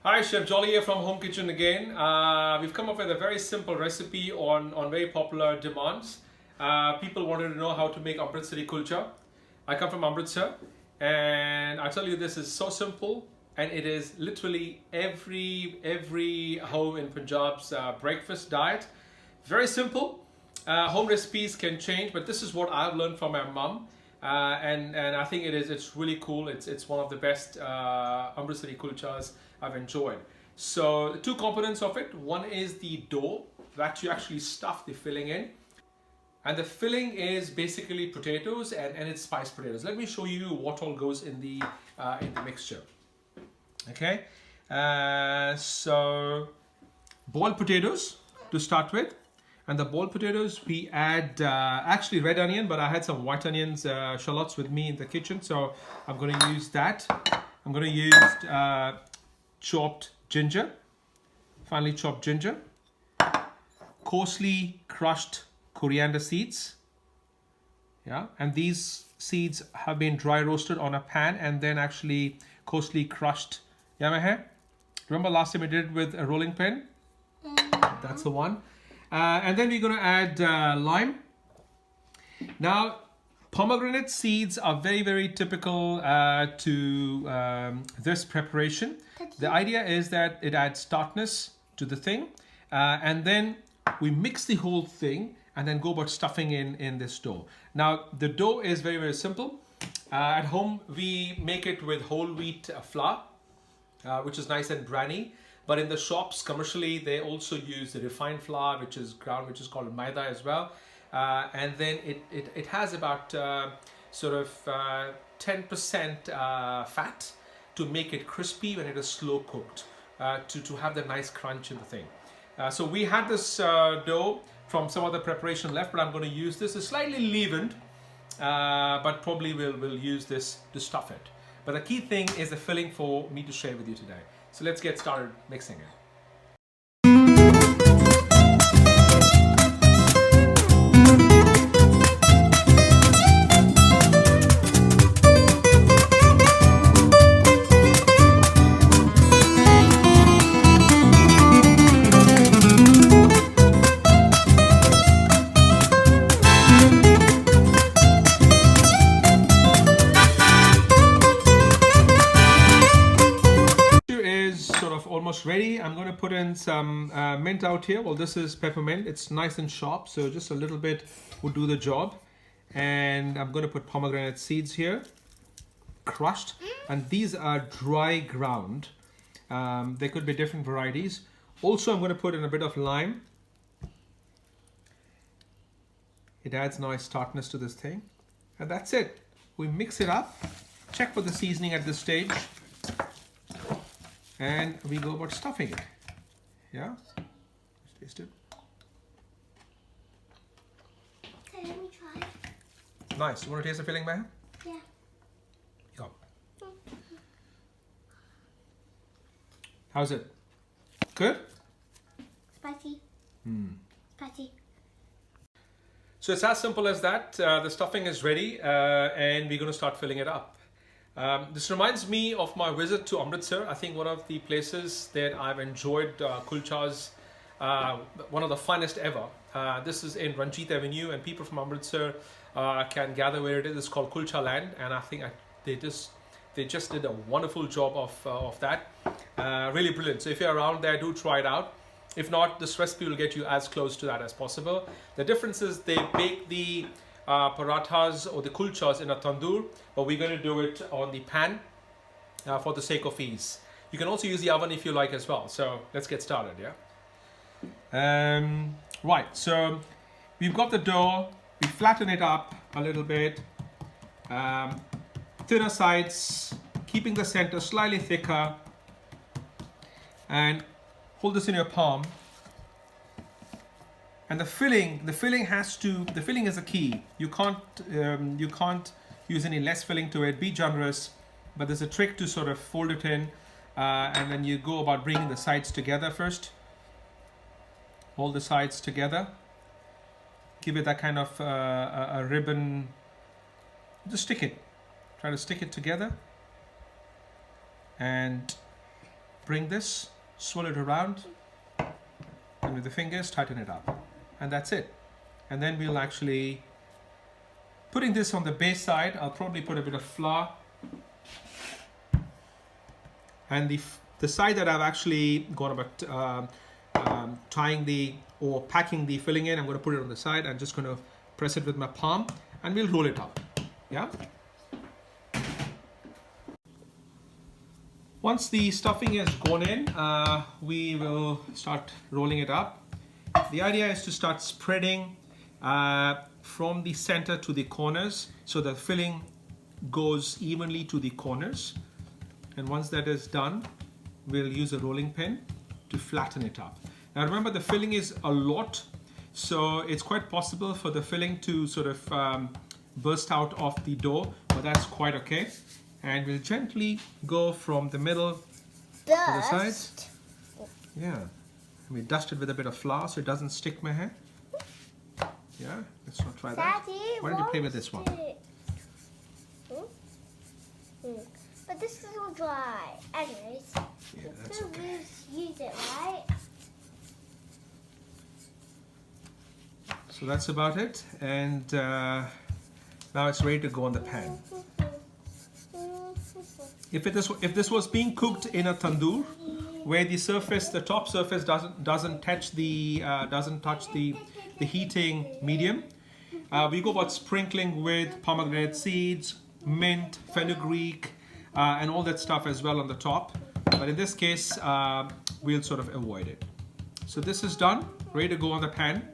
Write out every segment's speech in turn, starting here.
Hi, Chef Jolly here from Home Kitchen again. We've come up with a very simple recipe on very popular demands. People wanted to know how to make Amritsari Kulcha. I come from Amritsar and I tell you this is so simple and it is literally every home in Punjab's breakfast diet. Very simple. Home recipes can change, but this is what I've learned from my mum. And I think it's really cool. It's one of the best Amritsari kulchas I've enjoyed. So the two components of it, one is the dough that you actually stuff the filling in, and the filling is basically potatoes and it's spiced potatoes. Let me show you what all goes in the mixture. Okay, so boiled potatoes to start with. And the boiled potatoes, we add actually red onion, but I had some white onions, shallots with me in the kitchen, so I'm going to use that. I'm going to use chopped ginger, finely chopped ginger, coarsely crushed coriander seeds. Yeah, and these seeds have been dry roasted on a pan and then actually coarsely crushed. Yeah, my hair. Remember last time I did it with a rolling pin? That's the one. And then we're going to add lime. Now, pomegranate seeds are very typical to this preparation. The idea is that it adds tartness to the thing, and then we mix the whole thing and then go about stuffing in this dough. Now, the dough is very simple. At home, we make it with whole wheat flour, which is nice and briny. But in the shops, commercially, they also use the refined flour, which is ground, which is called maida as well. And then it has about sort of 10% fat to make it crispy when it is slow cooked, to have the nice crunch in the thing. So we had this dough from some other preparation left, but I'm going to use this. It's slightly leavened, but probably we'll use this to stuff it. But the key thing is the filling for me to share with you today. So let's get started mixing it. Almost ready. I'm going to put in some mint out here. Well, this is peppermint. It's nice and sharp, so just a little bit would do the job. And I'm going to put pomegranate seeds here, crushed, and these are dry ground. There could be different varieties. Also, I'm going to put in a bit of lime. It adds nice tartness to this thing, and that's it. We mix it up, check for the seasoning at this stage, and we go about stuffing it. Yeah? Let's taste it. Okay, let me try. Nice. You want to taste the filling, Maya? Yeah. Go. How's it? Good? Spicy. Spicy. So it's as simple as that. The stuffing is ready and we're going to start filling it up. This reminds me of my visit to Amritsar. I think one of the places that I've enjoyed kulchas, one of the finest ever. This is in Ranjit Avenue, and people from Amritsar can gather where it is. It's called Kulcha Land, and I think they just did a wonderful job of that. Really brilliant. So if you're around there, do try it out. If not, this recipe will get you as close to that as possible. The difference is they bake the parathas or the kulchas in a tandoor, but we're going to do it on the pan for the sake of ease. You can also use the oven if you like as well. So let's get started. Yeah. Right. So we've got the dough. We flatten it up a little bit. Thinner sides, keeping the center slightly thicker, and hold this in your palm. And the filling is the key. You can't use any less filling to it. Be generous, but there's a trick to sort of fold it in, and then you go about bringing the sides together first. Hold the sides together. Give it that kind of a ribbon. Just stick it. Try to stick it together. And bring this, swirl it around, and with the fingers tighten it up, and that's it. And then we'll actually putting this on the base side. I'll probably put a bit of flour, and the side that I've actually gone about tying the or packing the filling in, I'm going to put it on the side. I'm just going to press it with my palm, and we'll roll it up. Yeah. Once the stuffing has gone in, we will start rolling it up. The idea is to start spreading from the center to the corners, so the filling goes evenly to the corners. And once that is done, we'll use a rolling pin to flatten it up. Now remember, the filling is a lot, so it's quite possible for the filling to sort of burst out of the dough, but that's quite okay. And we'll gently go from the middle to the sides. Yeah. We dust it with a bit of flour so it doesn't stick my hair. Yeah, let's not try that. Daddy, why don't you play with this one? But this is all dry. Anyways, Yeah, that's okay. Use it, right? So that's about it. And now it's ready to go on the pan. If this was being cooked in a tandoor, where the surface, the top surface doesn't touch the heating medium, we go about sprinkling with pomegranate seeds, mint, fenugreek, and all that stuff as well on the top. But in this case, we'll sort of avoid it. So this is done, ready to go on the pan.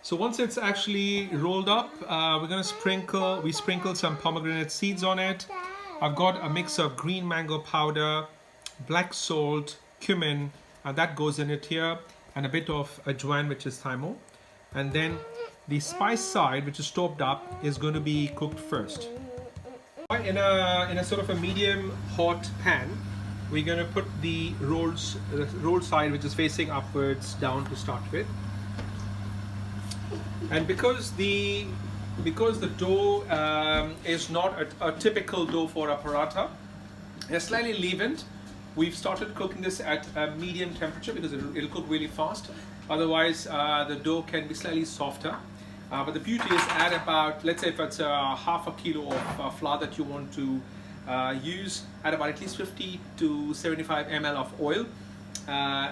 So once it's actually rolled up, we're going to sprinkle some pomegranate seeds on it. I've got a mix of green mango powder, black salt, cumin, and that goes in it here, and a bit of ajwain, which is thymo. And then the spice side, which is topped up, is going to be cooked first. In a sort of a medium hot pan, we're going to put the rolled side, which is facing upwards, down to start with. And because the dough is not a typical dough for a paratha, it's slightly leavened. We've started cooking this at a medium temperature because it'll cook really fast. Otherwise, the dough can be slightly softer. But the beauty is, at about, let's say if it's half a kilo of flour that you want to use, add about at least 50 to 75 ml of oil.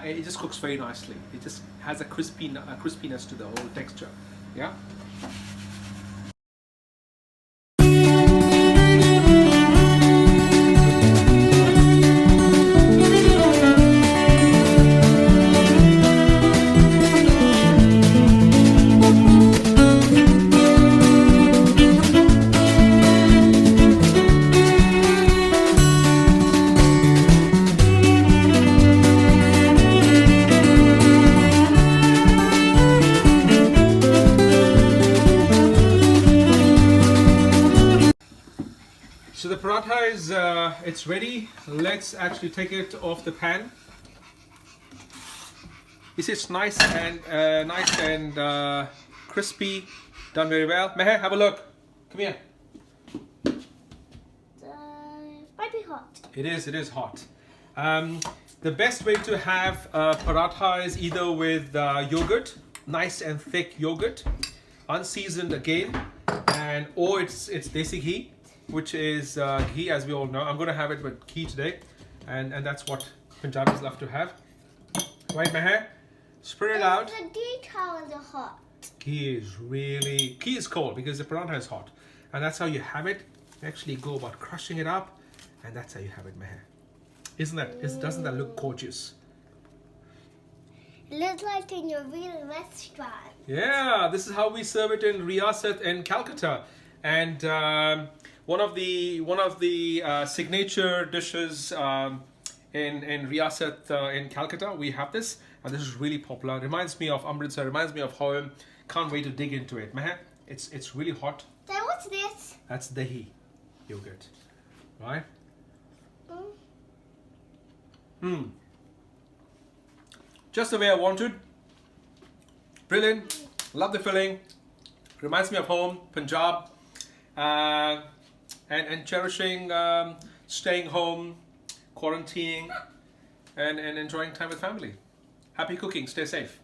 It just cooks very nicely. It just has a crispiness to the whole texture. Yeah. So the paratha is it's ready. Let's actually take it off the pan. You see, it's nice and crispy, done very well. Meher, have a look. Come here. Might be hot. It is hot. The best way to have paratha is either with yogurt, nice and thick yogurt, unseasoned again, or it's desi ghee, which is ghee, as we all know. I'm going to have it with ghee today, and that's what Punjabis love to have. Right, Meher? Spread it out. The details are hot. Ghee is cold because the paratha is hot, and that's how you have it. You actually go about crushing it up, and that's how you have it, Meher. Doesn't that look gorgeous? It looks like in your real restaurant. Yeah, this is how we serve it in Riyasat in Calcutta, and one of the signature dishes in Riyasat in Calcutta. We have this, and this is really popular. It reminds me of Amritsar, reminds me of home. Can't wait to dig into it. Meher, it's really hot. Then what's this? That's dahi yogurt, right? Just the way I wanted. Brilliant. Love the filling. Reminds me of home, Punjab, and cherishing staying home, quarantining, and enjoying time with family. Happy cooking. Stay safe.